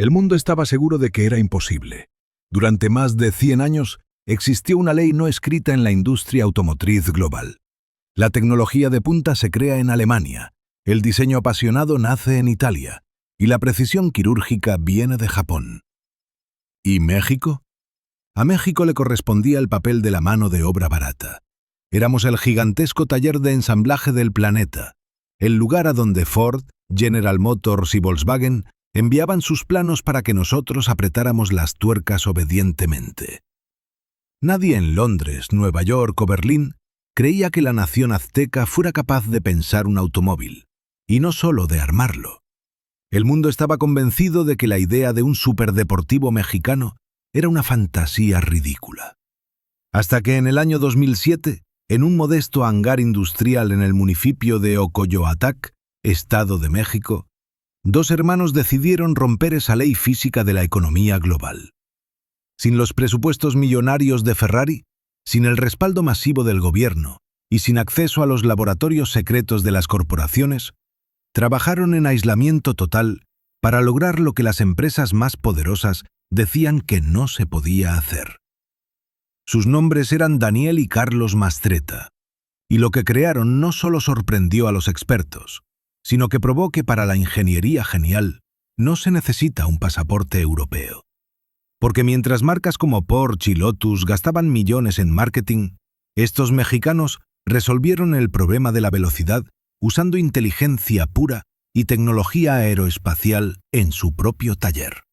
El mundo estaba seguro de que era imposible. Durante más de 100 años existió una ley no escrita en la industria automotriz global. La tecnología de punta se crea en Alemania, el diseño apasionado nace en Italia y la precisión quirúrgica viene de Japón. ¿Y México? A México le correspondía el papel de la mano de obra barata. Éramos el gigantesco taller de ensamblaje del planeta, el lugar a donde Ford, General Motors y Volkswagen enviaban sus planos para que nosotros apretáramos las tuercas obedientemente. Nadie en Londres, Nueva York o Berlín creía que la nación azteca fuera capaz de pensar un automóvil, y no solo de armarlo. El mundo estaba convencido de que la idea de un superdeportivo mexicano era una fantasía ridícula. Hasta que en el año 2007, en un modesto hangar industrial en el municipio de Ocoyoacac, Estado de México, dos hermanos decidieron romper esa ley física de la economía global. Sin los presupuestos millonarios de Ferrari, sin el respaldo masivo del gobierno y sin acceso a los laboratorios secretos de las corporaciones, trabajaron en aislamiento total para lograr lo que las empresas más poderosas decían que no se podía hacer. Sus nombres eran Daniel y Carlos Mastretta, y lo que crearon no solo sorprendió a los expertos, sino que probó que para la ingeniería genial no se necesita un pasaporte europeo. Porque mientras marcas como Porsche y Lotus gastaban millones en marketing, estos mexicanos resolvieron el problema de la velocidad usando inteligencia pura y tecnología aeroespacial en su propio taller.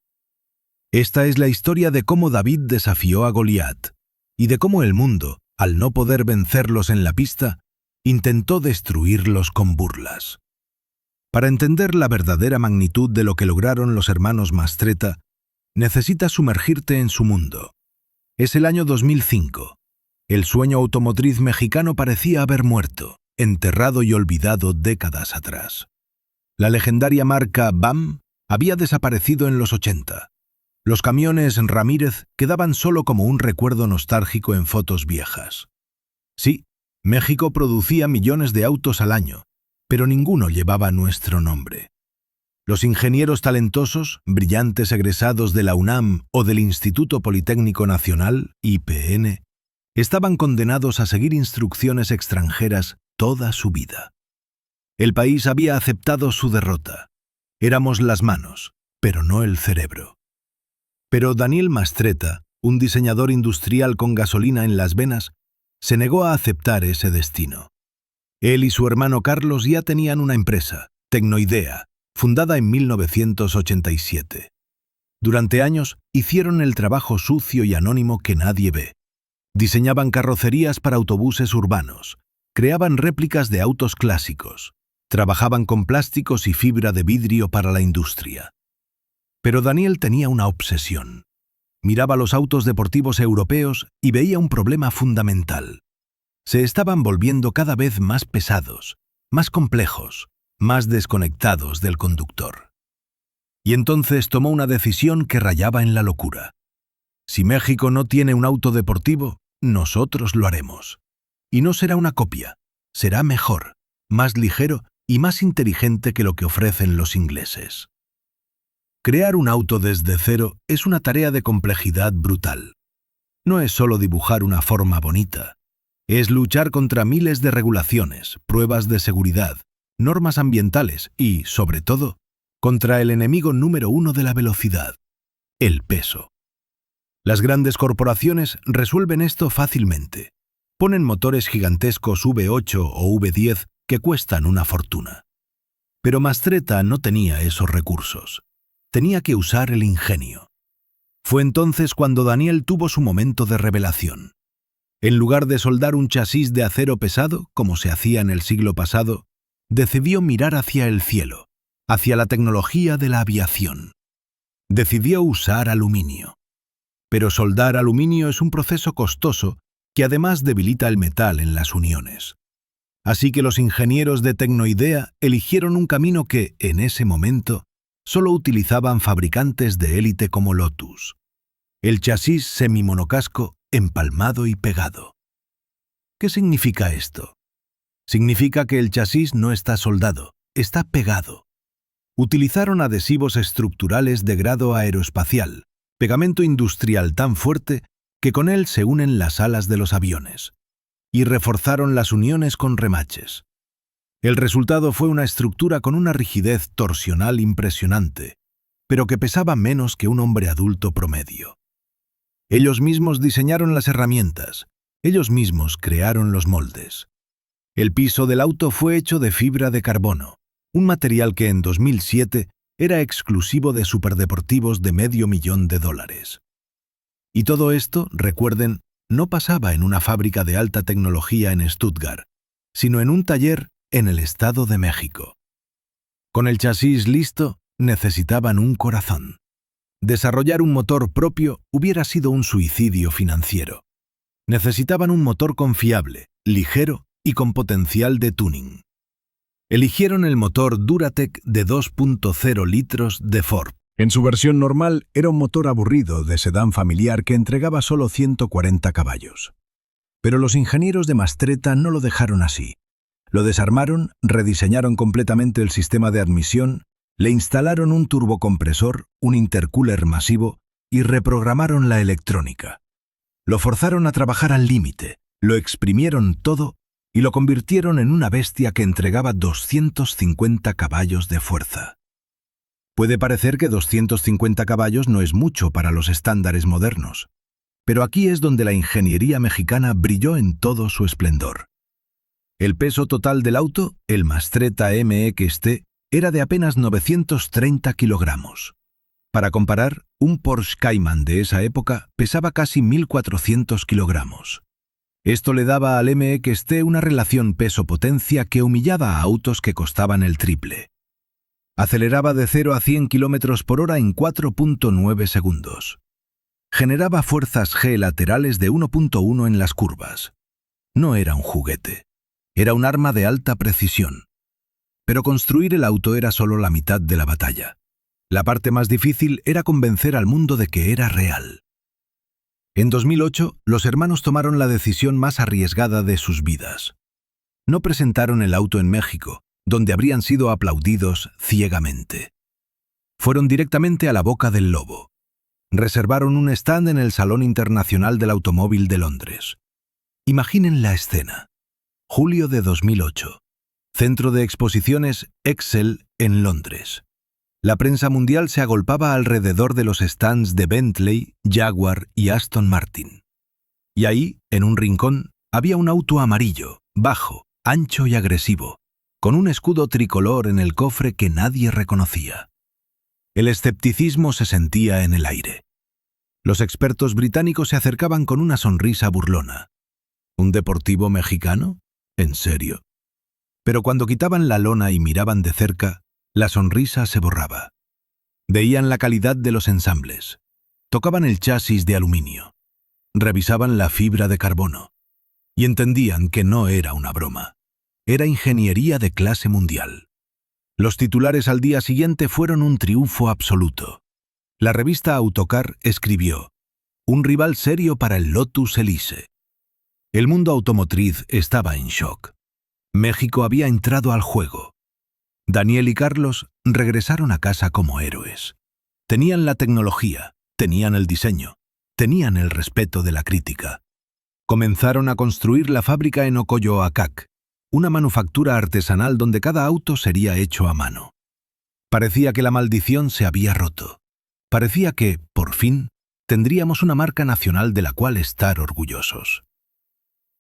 Esta es la historia de cómo David desafió a Goliat y de cómo el mundo, al no poder vencerlos en la pista, intentó destruirlos con burlas. Para entender la verdadera magnitud de lo que lograron los hermanos Mastretta, necesitas sumergirte en su mundo. Es el año 2005. El sueño automotriz mexicano parecía haber muerto, enterrado y olvidado décadas atrás. La legendaria marca BAM había desaparecido en los 80. Los camiones Ramírez quedaban solo como un recuerdo nostálgico en fotos viejas. Sí, México producía millones de autos al año, pero ninguno llevaba nuestro nombre. Los ingenieros talentosos, brillantes egresados de la UNAM o del Instituto Politécnico Nacional, IPN, estaban condenados a seguir instrucciones extranjeras toda su vida. El país había aceptado su derrota. Éramos las manos, pero no el cerebro. Pero Daniel Mastretta, un diseñador industrial con gasolina en las venas, se negó a aceptar ese destino. Él y su hermano Carlos ya tenían una empresa, Tecnoidea, fundada en 1987. Durante años hicieron el trabajo sucio y anónimo que nadie ve. Diseñaban carrocerías para autobuses urbanos, creaban réplicas de autos clásicos, trabajaban con plásticos y fibra de vidrio para la industria. Pero Daniel tenía una obsesión. Miraba los autos deportivos europeos y veía un problema fundamental. Se estaban volviendo cada vez más pesados, más complejos, más desconectados del conductor. Y entonces tomó una decisión que rayaba en la locura. Si México no tiene un auto deportivo, nosotros lo haremos. Y no será una copia, será mejor, más ligero y más inteligente que lo que ofrecen los ingleses. Crear un auto desde cero es una tarea de complejidad brutal. No es solo dibujar una forma bonita, es luchar contra miles de regulaciones, pruebas de seguridad, normas ambientales y, sobre todo, contra el enemigo número uno de la velocidad, el peso. Las grandes corporaciones resuelven esto fácilmente. Ponen motores gigantescos V8 o V10 que cuestan una fortuna. Pero Mastretta no tenía esos recursos. Tenía que usar el ingenio. Fue entonces cuando Daniel tuvo su momento de revelación. En lugar de soldar un chasis de acero pesado, como se hacía en el siglo pasado, decidió mirar hacia el cielo, hacia la tecnología de la aviación. Decidió usar aluminio. Pero soldar aluminio es un proceso costoso que además debilita el metal en las uniones. Así que los ingenieros de Tecnoidea eligieron un camino que, en ese momento, solo utilizaban fabricantes de élite como Lotus. El chasis semimonocasco empalmado y pegado. ¿Qué significa esto? Significa que el chasis no está soldado, está pegado. Utilizaron adhesivos estructurales de grado aeroespacial, pegamento industrial tan fuerte que con él se unen las alas de los aviones, y reforzaron las uniones con remaches. El resultado fue una estructura con una rigidez torsional impresionante, pero que pesaba menos que un hombre adulto promedio. Ellos mismos diseñaron las herramientas, ellos mismos crearon los moldes. El piso del auto fue hecho de fibra de carbono, un material que en 2007 era exclusivo de superdeportivos de $500,000. Y todo esto, recuerden, no pasaba en una fábrica de alta tecnología en Stuttgart, sino en un taller en el Estado de México. Con el chasis listo, necesitaban un corazón. Desarrollar un motor propio hubiera sido un suicidio financiero. Necesitaban un motor confiable, ligero y con potencial de tuning. Eligieron el motor Duratec de 2.0 litros de Ford. En su versión normal era un motor aburrido de sedán familiar que entregaba solo 140 caballos. Pero los ingenieros de Mastretta no lo dejaron así. Lo desarmaron, rediseñaron completamente el sistema de admisión, le instalaron un turbocompresor, un intercooler masivo y reprogramaron la electrónica. Lo forzaron a trabajar al límite, lo exprimieron todo y lo convirtieron en una bestia que entregaba 250 caballos de fuerza. Puede parecer que 250 caballos no es mucho para los estándares modernos, pero aquí es donde la ingeniería mexicana brilló en todo su esplendor. El peso total del auto, el Mastretta MXT, era de apenas 930 kilogramos. Para comparar, un Porsche Cayman de esa época pesaba casi 1.400 kilogramos. Esto le daba al MXT una relación peso-potencia que humillaba a autos que costaban el triple. Aceleraba de 0 a 100 km por hora en 4.9 segundos. Generaba fuerzas G laterales de 1.1 en las curvas. No era un juguete. Era un arma de alta precisión. Pero construir el auto era solo la mitad de la batalla. La parte más difícil era convencer al mundo de que era real. En 2008, los hermanos tomaron la decisión más arriesgada de sus vidas. No presentaron el auto en México, donde habrían sido aplaudidos ciegamente. Fueron directamente a la boca del lobo. Reservaron un stand en el Salón Internacional del Automóvil de Londres. Imaginen la escena. Julio de 2008. Centro de Exposiciones Excel en Londres. La prensa mundial se agolpaba alrededor de los stands de Bentley, Jaguar y Aston Martin. Y ahí, en un rincón, había un auto amarillo, bajo, ancho y agresivo, con un escudo tricolor en el cofre que nadie reconocía. El escepticismo se sentía en el aire. Los expertos británicos se acercaban con una sonrisa burlona. ¿Un deportivo mexicano? ¿En serio? Pero cuando quitaban la lona y miraban de cerca, la sonrisa se borraba. Veían la calidad de los ensambles. Tocaban el chasis de aluminio. Revisaban la fibra de carbono. Y entendían que no era una broma. Era ingeniería de clase mundial. Los titulares al día siguiente fueron un triunfo absoluto. La revista Autocar escribió: un rival serio para el Lotus Elise. El mundo automotriz estaba en shock. México había entrado al juego. Daniel y Carlos regresaron a casa como héroes. Tenían la tecnología, tenían el diseño, tenían el respeto de la crítica. Comenzaron a construir la fábrica en Ocoyoacac, una manufactura artesanal donde cada auto sería hecho a mano. Parecía que la maldición se había roto. Parecía que, por fin, tendríamos una marca nacional de la cual estar orgullosos.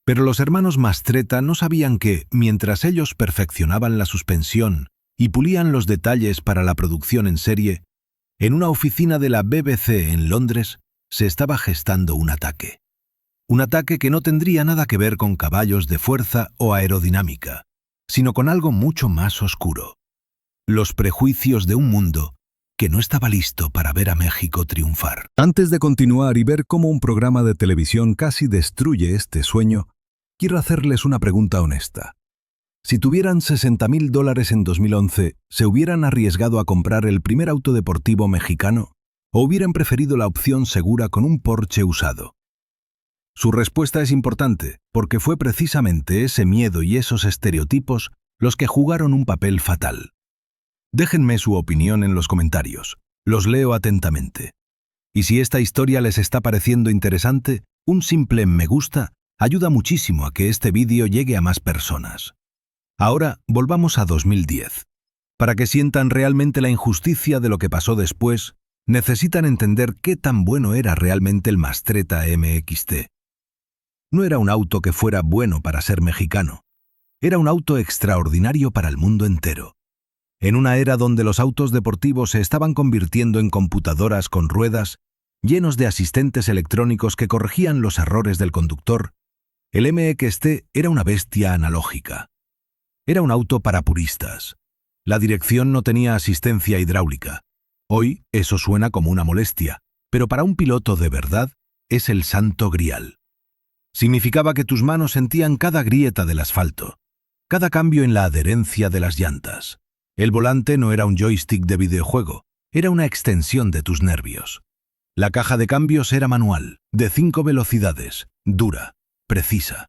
Pero los hermanos Mastretta no sabían que, mientras ellos perfeccionaban la suspensión y pulían los detalles para la producción en serie, en una oficina de la BBC en Londres se estaba gestando un ataque. Un ataque que no tendría nada que ver con caballos de fuerza o aerodinámica, sino con algo mucho más oscuro. Los prejuicios de un mundo que no estaba listo para ver a México triunfar. Antes de continuar y ver cómo un programa de televisión casi destruye este sueño, quiero hacerles una pregunta honesta. Si tuvieran $60,000 en 2011, ¿se hubieran arriesgado a comprar el primer auto deportivo mexicano o hubieran preferido la opción segura con un Porsche usado? Su respuesta es importante, porque fue precisamente ese miedo y esos estereotipos los que jugaron un papel fatal. Déjenme su opinión en los comentarios. Los leo atentamente. Y si esta historia les está pareciendo interesante, un simple me gusta ayuda muchísimo a que este vídeo llegue a más personas. Ahora volvamos a 2010. Para que sientan realmente la injusticia de lo que pasó después, necesitan entender qué tan bueno era realmente el Mastretta MXT. No era un auto que fuera bueno para ser mexicano. Era un auto extraordinario para el mundo entero. En una era donde los autos deportivos se estaban convirtiendo en computadoras con ruedas, llenos de asistentes electrónicos que corregían los errores del conductor, el MXT era una bestia analógica. Era un auto para puristas. La dirección no tenía asistencia hidráulica. Hoy eso suena como una molestia, pero para un piloto de verdad es el santo grial. Significaba que tus manos sentían cada grieta del asfalto, cada cambio en la adherencia de las llantas. El volante no era un joystick de videojuego, era una extensión de tus nervios. La caja de cambios era manual, de 5 velocidades, dura, precisa.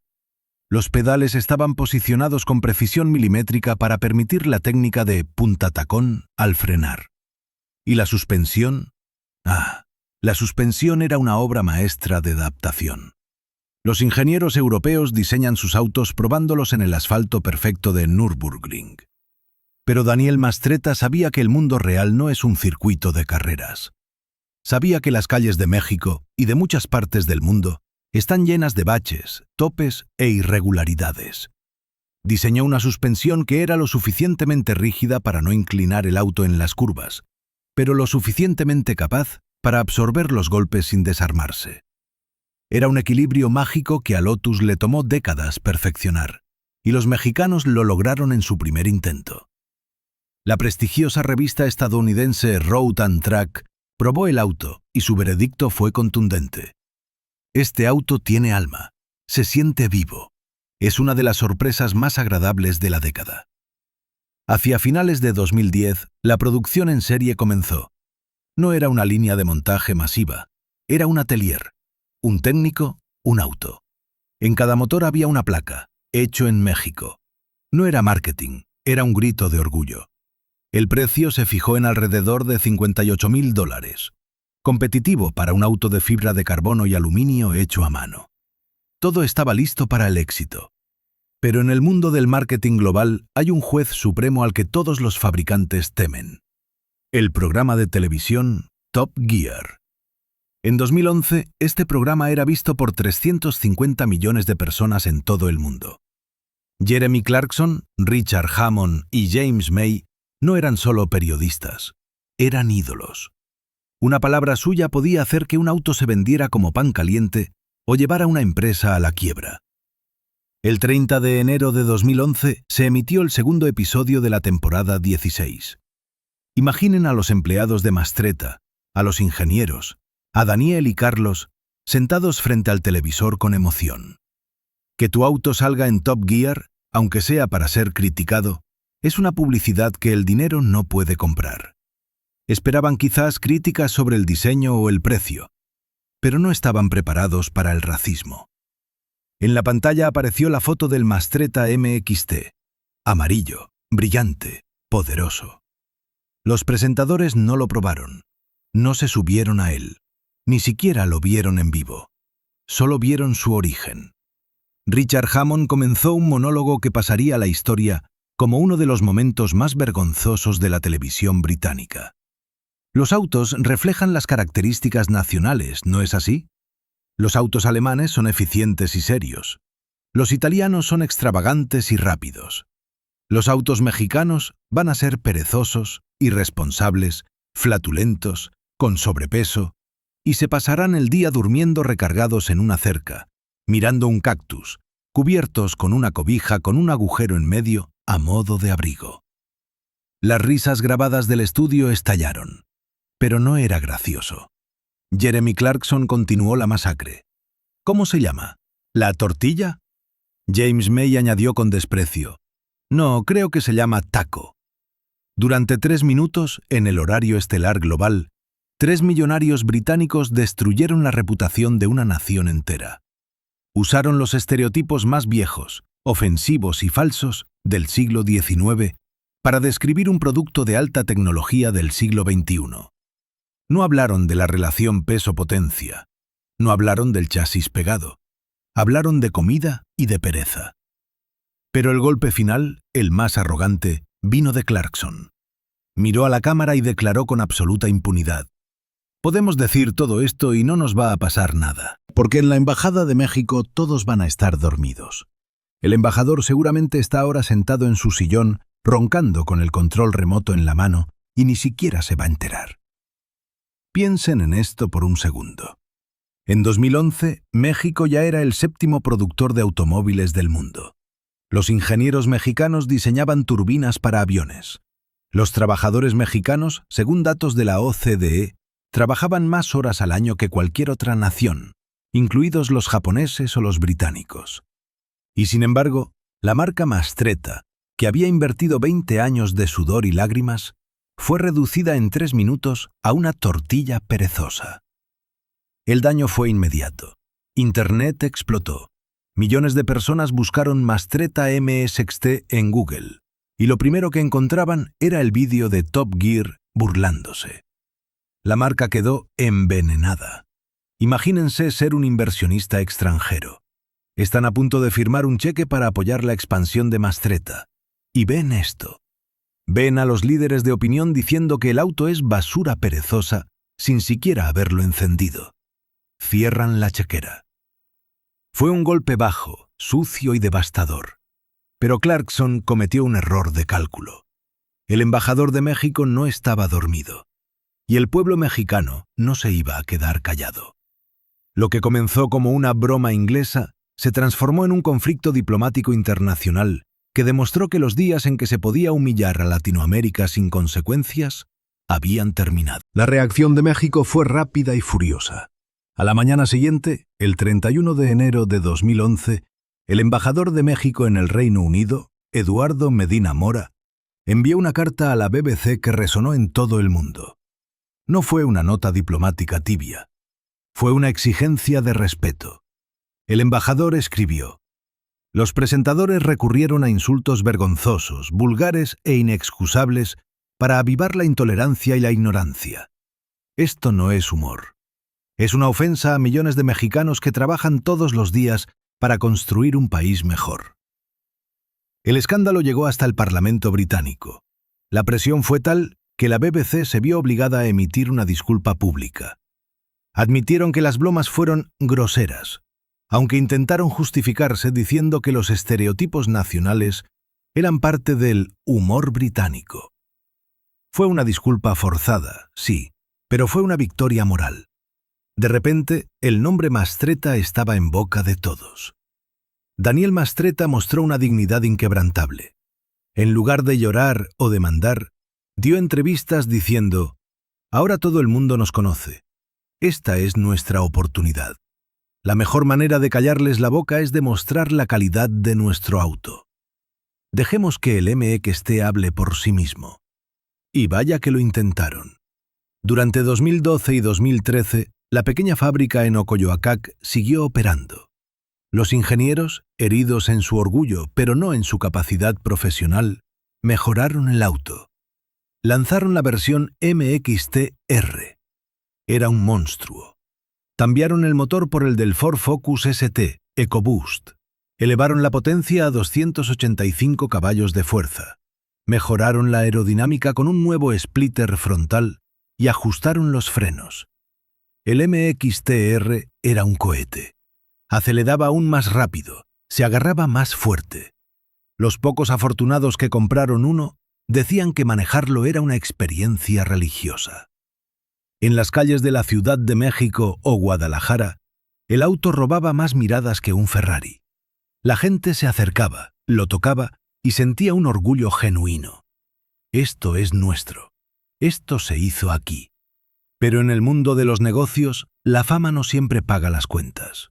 Los pedales estaban posicionados con precisión milimétrica para permitir la técnica de punta tacón al frenar. ¿Y la suspensión? La suspensión era una obra maestra de adaptación. Los ingenieros europeos diseñan sus autos probándolos en el asfalto perfecto de Nürburgring. Pero Daniel Mastretta sabía que el mundo real no es un circuito de carreras. Sabía que las calles de México y de muchas partes del mundo están llenas de baches, topes e irregularidades. Diseñó una suspensión que era lo suficientemente rígida para no inclinar el auto en las curvas, pero lo suficientemente capaz para absorber los golpes sin desarmarse. Era un equilibrio mágico que a Lotus le tomó décadas perfeccionar, y los mexicanos lo lograron en su primer intento. La prestigiosa revista estadounidense Road and Track probó el auto y su veredicto fue contundente. Este auto tiene alma, se siente vivo. Es una de las sorpresas más agradables de la década. Hacia finales de 2010, la producción en serie comenzó. No era una línea de montaje masiva, era un atelier, un técnico, un auto. En cada motor había una placa, hecho en México. No era marketing, era un grito de orgullo. El precio se fijó en alrededor de $58,000. Competitivo para un auto de fibra de carbono y aluminio hecho a mano. Todo estaba listo para el éxito. Pero en el mundo del marketing global hay un juez supremo al que todos los fabricantes temen. El programa de televisión Top Gear. En 2011, este programa era visto por 350 millones de personas en todo el mundo. Jeremy Clarkson, Richard Hammond y James May no eran solo periodistas, eran ídolos. Una palabra suya podía hacer que un auto se vendiera como pan caliente o llevar a una empresa a la quiebra. El 30 de enero de 2011 se emitió el segundo episodio de la temporada 16. Imaginen a los empleados de Mastretta, a los ingenieros, a Daniel y Carlos, sentados frente al televisor con emoción. Que tu auto salga en Top Gear, aunque sea para ser criticado, es una publicidad que el dinero no puede comprar. Esperaban quizás críticas sobre el diseño o el precio, pero no estaban preparados para el racismo. En la pantalla apareció la foto del Mastretta MXT, amarillo, brillante, poderoso. Los presentadores no lo probaron, no se subieron a él, ni siquiera lo vieron en vivo, solo vieron su origen. Richard Hammond comenzó un monólogo que pasaría a la historia como uno de los momentos más vergonzosos de la televisión británica. Los autos reflejan las características nacionales, ¿no es así? Los autos alemanes son eficientes y serios. Los italianos son extravagantes y rápidos. Los autos mexicanos van a ser perezosos, irresponsables, flatulentos, con sobrepeso, y se pasarán el día durmiendo recargados en una cerca, mirando un cactus, cubiertos con una cobija con un agujero en medio a modo de abrigo. Las risas grabadas del estudio estallaron. Pero no era gracioso. Jeremy Clarkson continuó la masacre. ¿Cómo se llama? ¿La tortilla? James May añadió con desprecio. No, creo que se llama taco. Durante 3 minutos, en el horario estelar global, 3 millonarios británicos destruyeron la reputación de una nación entera. Usaron los estereotipos más viejos, ofensivos y falsos del siglo XIX para describir un producto de alta tecnología del siglo XXI. No hablaron de la relación peso-potencia, no hablaron del chasis pegado, hablaron de comida y de pereza. Pero el golpe final, el más arrogante, vino de Clarkson. Miró a la cámara y declaró con absoluta impunidad: podemos decir todo esto y no nos va a pasar nada, porque en la Embajada de México todos van a estar dormidos. El embajador seguramente está ahora sentado en su sillón, roncando con el control remoto en la mano, y ni siquiera se va a enterar. Piensen en esto por un segundo. En 2011, México ya era el 7º productor de automóviles del mundo. Los ingenieros mexicanos diseñaban turbinas para aviones. Los trabajadores mexicanos, según datos de la OCDE, trabajaban más horas al año que cualquier otra nación, incluidos los japoneses o los británicos. Y sin embargo, la marca Mastretta, que había invertido 20 años de sudor y lágrimas, fue reducida en 3 minutos a una tortilla perezosa. El daño fue inmediato. Internet explotó. Millones de personas buscaron Mastretta MSXT en Google, y lo primero que encontraban era el vídeo de Top Gear burlándose. La marca quedó envenenada. Imagínense ser un inversionista extranjero. Están a punto de firmar un cheque para apoyar la expansión de Mastretta. Y ven esto. Ven a los líderes de opinión diciendo que el auto es basura perezosa sin siquiera haberlo encendido. Cierran la chequera. Fue un golpe bajo, sucio y devastador. Pero Clarkson cometió un error de cálculo. El embajador de México no estaba dormido. Y el pueblo mexicano no se iba a quedar callado. Lo que comenzó como una broma inglesa se transformó en un conflicto diplomático internacional que demostró que los días en que se podía humillar a Latinoamérica sin consecuencias habían terminado. La reacción de México fue rápida y furiosa. A la mañana siguiente, el 31 de enero de 2011, el embajador de México en el Reino Unido, Eduardo Medina Mora, envió una carta a la BBC que resonó en todo el mundo. No fue una nota diplomática tibia. Fue una exigencia de respeto. El embajador escribió: los presentadores recurrieron a insultos vergonzosos, vulgares e inexcusables para avivar la intolerancia y la ignorancia. Esto no es humor. Es una ofensa a millones de mexicanos que trabajan todos los días para construir un país mejor. El escándalo llegó hasta el Parlamento británico. La presión fue tal que la BBC se vio obligada a emitir una disculpa pública. Admitieron que las bromas fueron groseras, aunque intentaron justificarse diciendo que los estereotipos nacionales eran parte del humor británico. Fue una disculpa forzada, sí, pero fue una victoria moral. De repente, el nombre Mastretta estaba en boca de todos. Daniel Mastretta mostró una dignidad inquebrantable. En lugar de llorar o demandar, dio entrevistas diciendo: ahora todo el mundo nos conoce. Esta es nuestra oportunidad. La mejor manera de callarles la boca es demostrar la calidad de nuestro auto. Dejemos que el MXT hable por sí mismo. Y vaya que lo intentaron. Durante 2012 y 2013, la pequeña fábrica en Ocoyoacac siguió operando. Los ingenieros, heridos en su orgullo, pero no en su capacidad profesional, mejoraron el auto. Lanzaron la versión MXT-R. Era un monstruo. Cambiaron el motor por el del Ford Focus ST, EcoBoost. Elevaron la potencia a 285 caballos de fuerza. Mejoraron la aerodinámica con un nuevo splitter frontal y ajustaron los frenos. El MXT-R era un cohete. Aceleraba aún más rápido, se agarraba más fuerte. Los pocos afortunados que compraron uno decían que manejarlo era una experiencia religiosa. En las calles de la Ciudad de México o Guadalajara, el auto robaba más miradas que un Ferrari. La gente se acercaba, lo tocaba y sentía un orgullo genuino. Esto es nuestro. Esto se hizo aquí. Pero en el mundo de los negocios, la fama no siempre paga las cuentas.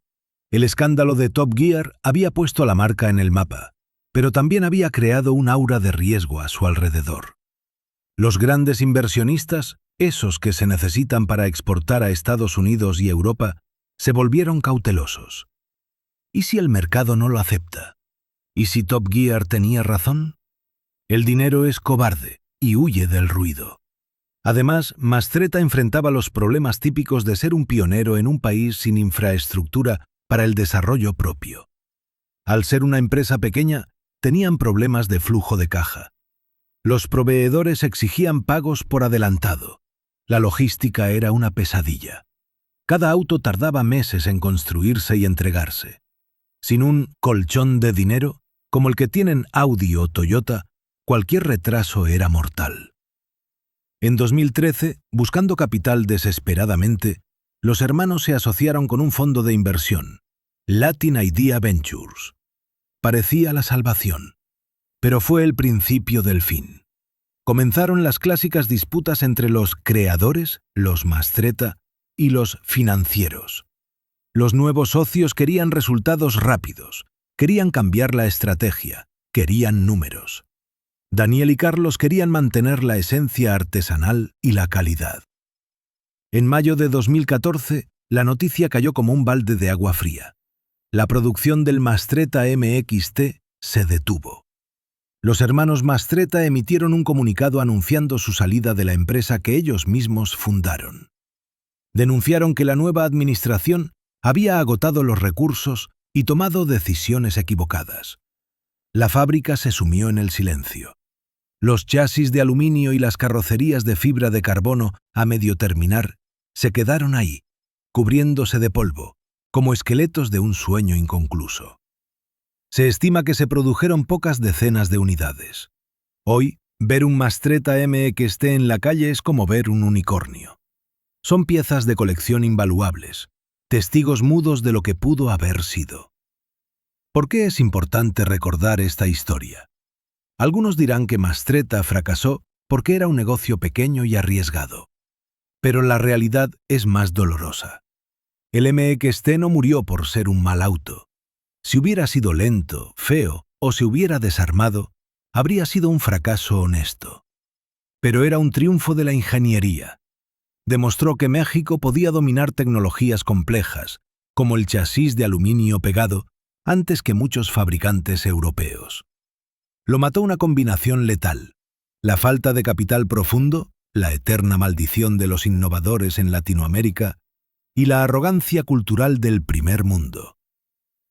El escándalo de Top Gear había puesto a la marca en el mapa, pero también había creado un aura de riesgo a su alrededor. Los grandes inversionistas, esos que se necesitan para exportar a Estados Unidos y Europa, se volvieron cautelosos. ¿Y si el mercado no lo acepta? ¿Y si Top Gear tenía razón? El dinero es cobarde y huye del ruido. Además, Mastretta enfrentaba los problemas típicos de ser un pionero en un país sin infraestructura para el desarrollo propio. Al ser una empresa pequeña, tenían problemas de flujo de caja. Los proveedores exigían pagos por adelantado. La logística era una pesadilla. Cada auto tardaba meses en construirse y entregarse. Sin un colchón de dinero, como el que tienen Audi o Toyota, cualquier retraso era mortal. En 2013, buscando capital desesperadamente, los hermanos se asociaron con un fondo de inversión, Latin Idea Ventures. Parecía la salvación, pero fue el principio del fin. Comenzaron las clásicas disputas entre los creadores, los Mastretta, y los financieros. Los nuevos socios querían resultados rápidos, querían cambiar la estrategia, querían números. Daniel y Carlos querían mantener la esencia artesanal y la calidad. En mayo de 2014, la noticia cayó como un balde de agua fría. La producción del Mastretta MXT se detuvo. Los hermanos Mastretta emitieron un comunicado anunciando su salida de la empresa que ellos mismos fundaron. Denunciaron que la nueva administración había agotado los recursos y tomado decisiones equivocadas. La fábrica se sumió en el silencio. Los chasis de aluminio y las carrocerías de fibra de carbono a medio terminar se quedaron ahí, cubriéndose de polvo, como esqueletos de un sueño inconcluso. Se estima que se produjeron pocas decenas de unidades. Hoy, ver un Mastretta MXT en la calle es como ver un unicornio. Son piezas de colección invaluables, testigos mudos de lo que pudo haber sido. ¿Por qué es importante recordar esta historia? Algunos dirán que Mastretta fracasó porque era un negocio pequeño y arriesgado. Pero la realidad es más dolorosa. El MXT no murió por ser un mal auto. Si hubiera sido lento, feo o se hubiera desarmado, habría sido un fracaso honesto. Pero era un triunfo de la ingeniería. Demostró que México podía dominar tecnologías complejas, como el chasis de aluminio pegado, antes que muchos fabricantes europeos. Lo mató una combinación letal: la falta de capital profundo, la eterna maldición de los innovadores en Latinoamérica, y la arrogancia cultural del primer mundo.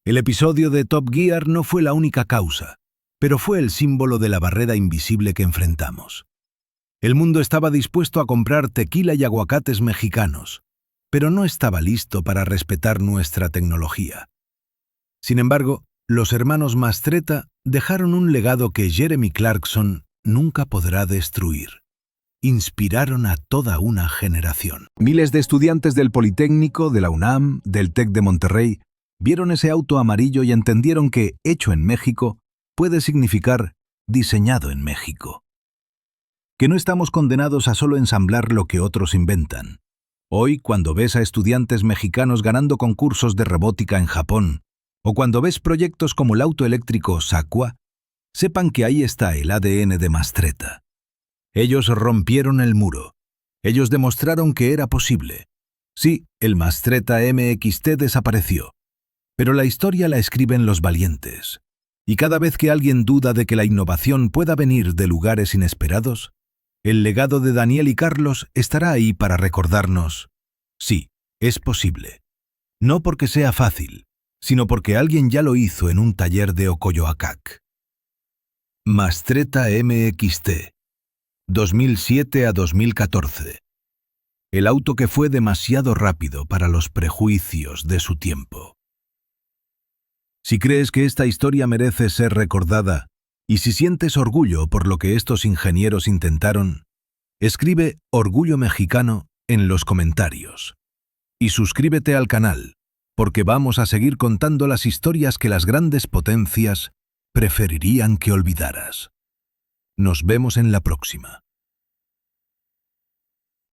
El episodio de Top Gear no fue la única causa, pero fue el símbolo de la barrera invisible que enfrentamos. El mundo estaba dispuesto a comprar tequila y aguacates mexicanos, pero no estaba listo para respetar nuestra tecnología. Sin embargo, los hermanos Mastretta dejaron un legado que Jeremy Clarkson nunca podrá destruir. Inspiraron a toda una generación. Miles de estudiantes del Politécnico, de la UNAM, del TEC de Monterrey, vieron ese auto amarillo y entendieron que hecho en México puede significar diseñado en México. Que no estamos condenados a solo ensamblar lo que otros inventan. Hoy, cuando ves a estudiantes mexicanos ganando concursos de robótica en Japón, o cuando ves proyectos como el auto eléctrico Saqua, sepan que ahí está el ADN de Mastretta. Ellos rompieron el muro. Ellos demostraron que era posible. Sí, el Mastretta MXT desapareció, pero la historia la escriben los valientes. Y cada vez que alguien duda de que la innovación pueda venir de lugares inesperados, el legado de Daniel y Carlos estará ahí para recordarnos: sí, es posible. No porque sea fácil, sino porque alguien ya lo hizo en un taller de Ocoyoacac. Mastretta MXT, 2007 a 2014. El auto que fue demasiado rápido para los prejuicios de su tiempo. Si crees que esta historia merece ser recordada, y si sientes orgullo por lo que estos ingenieros intentaron, escribe Orgullo Mexicano en los comentarios. Y suscríbete al canal, porque vamos a seguir contando las historias que las grandes potencias preferirían que olvidaras. Nos vemos en la próxima.